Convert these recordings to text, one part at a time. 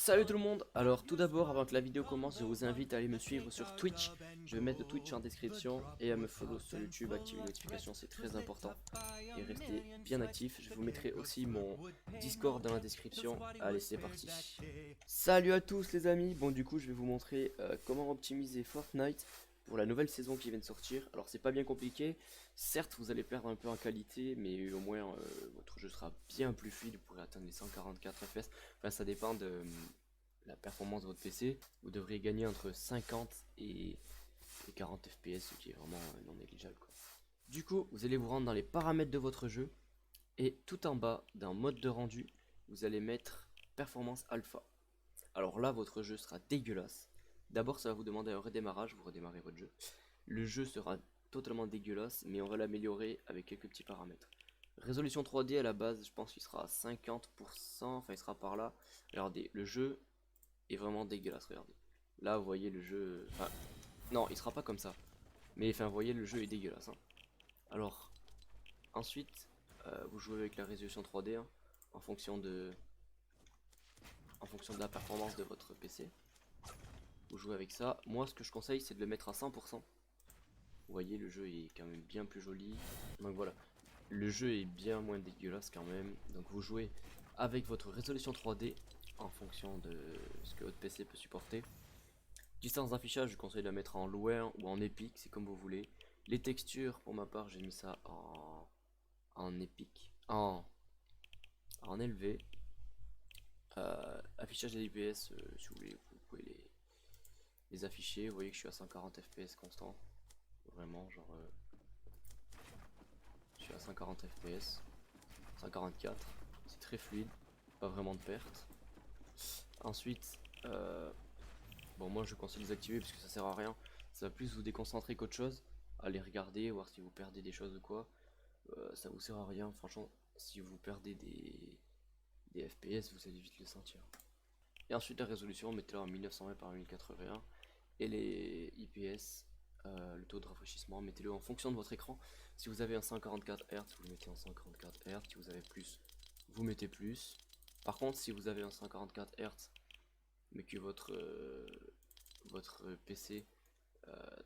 Salut tout le monde. Alors tout d'abord, avant que la vidéo commence, je vous invite à aller me suivre sur Twitch. Je vais mettre le Twitch en description et à me follow sur YouTube, activer les notifications, c'est très important. Et restez bien actifs. Je vous mettrai aussi mon Discord dans la description. Allez, c'est parti. Salut à tous les amis. Bon, du coup, je vais vous montrer comment optimiser Fortnite pour la nouvelle saison qui vient de sortir. Alors c'est pas bien compliqué. Certes, vous allez perdre un peu en qualité, mais au moins votre jeu sera bien plus fluide. Vous pourrez atteindre les 144 FPS. Enfin, ça dépend de la performance de votre PC. Vous devriez gagner entre 50 et 40 FPS, ce qui est vraiment non négligeable, quoi. Du coup, vous allez vous rendre dans les paramètres de votre jeu et tout en bas, dans mode de rendu, vous allez mettre performance alpha. Alors là, votre jeu sera dégueulasse. D'abord, ça va vous demander un redémarrage, vous redémarrez votre jeu. Le jeu sera totalement dégueulasse, mais on va l'améliorer avec quelques petits paramètres. Résolution 3D à la base, je pense qu'il sera à 50%, enfin il sera par là. Regardez, le jeu est vraiment dégueulasse, regardez. Là, vous voyez le jeu... Enfin, non, il sera pas comme ça. Mais enfin, vous voyez, le jeu est dégueulasse, hein. Alors, ensuite, vous jouez avec la résolution 3D, hein, en fonction de la performance de votre PC. Vous jouez avec ça. Moi, ce que je conseille, c'est de le mettre à 100%. Vous voyez, le jeu est quand même bien plus joli. Donc voilà, le jeu est bien moins dégueulasse quand même. Donc vous jouez avec votre résolution 3D en fonction de ce que votre PC peut supporter. Distance d'affichage, je conseille de la mettre en loin ou en épique, c'est comme vous voulez. Les textures, pour ma part, j'ai mis ça en épique, en élevé. Affichage des IPS, si vous voulez, vous pouvez les afficher. Vous voyez que je suis à 140 FPS constant. Vraiment, genre, je suis à 140 FPS, 144. C'est très fluide, pas vraiment de perte. Ensuite, bon, moi je conseille de les activer parce que ça sert à rien. Ça va plus vous déconcentrer qu'autre chose. Allez regarder, voir si vous perdez des choses ou quoi. Ça vous sert à rien, franchement. Si vous perdez des FPS, vous allez vite le sentir. Et ensuite, la résolution, mettez-la en 1920 par 1081. Et les IPS, le taux de rafraîchissement, mettez-le en fonction de votre écran. Si vous avez un 144 Hz, vous le mettez en 144 Hz. Si vous avez plus, vous mettez plus. Par contre, si vous avez un 144 Hz, mais que votre PC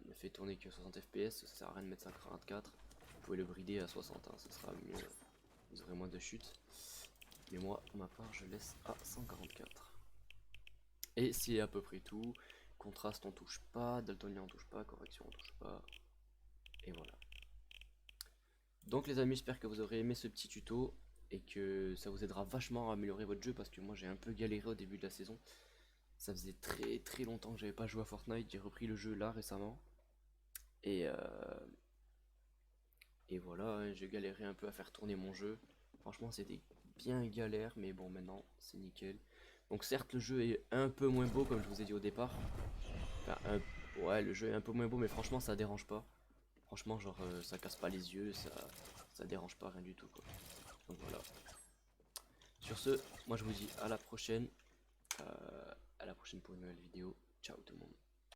ne fait tourner que 60 FPS, ça sert à rien de mettre 144. Vous pouvez le brider à 60, hein, ça sera mieux. Vous aurez moins de chute. Mais moi, pour ma part, je laisse à 144. Et c'est à peu près tout. Contraste on touche pas, daltonien on touche pas, correction on touche pas. Et voilà. Donc les amis, j'espère que vous aurez aimé ce petit tuto et que ça vous aidera vachement à améliorer votre jeu parce que moi j'ai un peu galéré au début de la saison. Ça faisait très longtemps que j'avais pas joué à Fortnite, j'ai repris le jeu là récemment. Et, et voilà, hein, j'ai galéré un peu à faire tourner mon jeu. Franchement c'était bien galère, mais bon maintenant c'est nickel. Donc certes le jeu est un peu moins beau comme je vous ai dit au départ. Enfin, ouais, le jeu est un peu moins beau, mais franchement, ça dérange pas. Franchement, genre, ça casse pas les yeux, ça dérange pas, rien du tout, quoi. Donc voilà. Sur ce, moi je vous dis à la prochaine. À la prochaine pour une nouvelle vidéo. Ciao tout le monde.